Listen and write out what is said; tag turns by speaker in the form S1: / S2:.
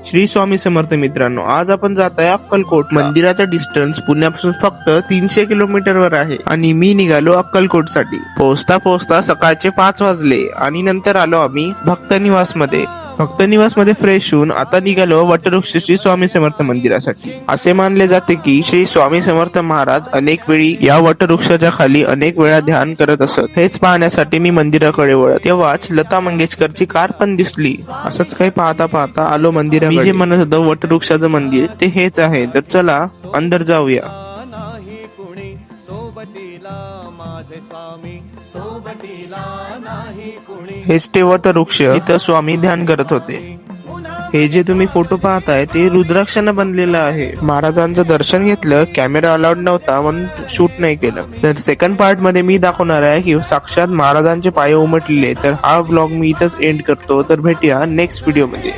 S1: श्री स्वामी समर्थ मित्रांनो, आज आपण जात आहे अक्कलकोट. मंदिराचा डिस्टन्स पुण्यापासून फक्त 300 किलोमीटरवर आहे आणि मी निघालो अक्कलकोट साठी. पोहोचता पोहोचता सकाळचे 5 वाजले आणि नंतर आलो आम्ही भक्त निवास मध्ये फ्रेश होऊन आता निघालो वटवृक्ष श्री स्वामी समर्थ मंदिरासाठी. असे मानले जाते की श्री स्वामी समर्थ महाराज अनेक वेळी या वटवृक्षाच्या खाली अनेक वेळा ध्यान करत असत. हेच पाहण्यासाठी मी मंदिराकडे वळत तेव्हाच लता मंगेशकरची कार पण दिसली. असंच काही पाहता पाहता आलो मंदिराकडे. मी जे म्हणत होतो वटवृक्षाचं मंदिर ते हेच आहे. तर चला अंदर जाऊया. हेच ते वटवृक्ष, इथं स्वामी ध्यान करत होते. हे जे तुम्ही फोटो पाहताय ते रुद्राक्षानं बनलेलं आहे. महाराजांचं दर्शन घेतलं, कॅमेरा अलाउड नव्हता म्हणून शूट नाही केलं. तर सेकंड पार्ट मध्ये मी दाखवणार आहे की साक्षात महाराजांचे पाय उमटलेले. तर हा ब्लॉग मी इथंच एंड करतो. तर भेटूया नेक्स्ट व्हिडिओ मध्ये.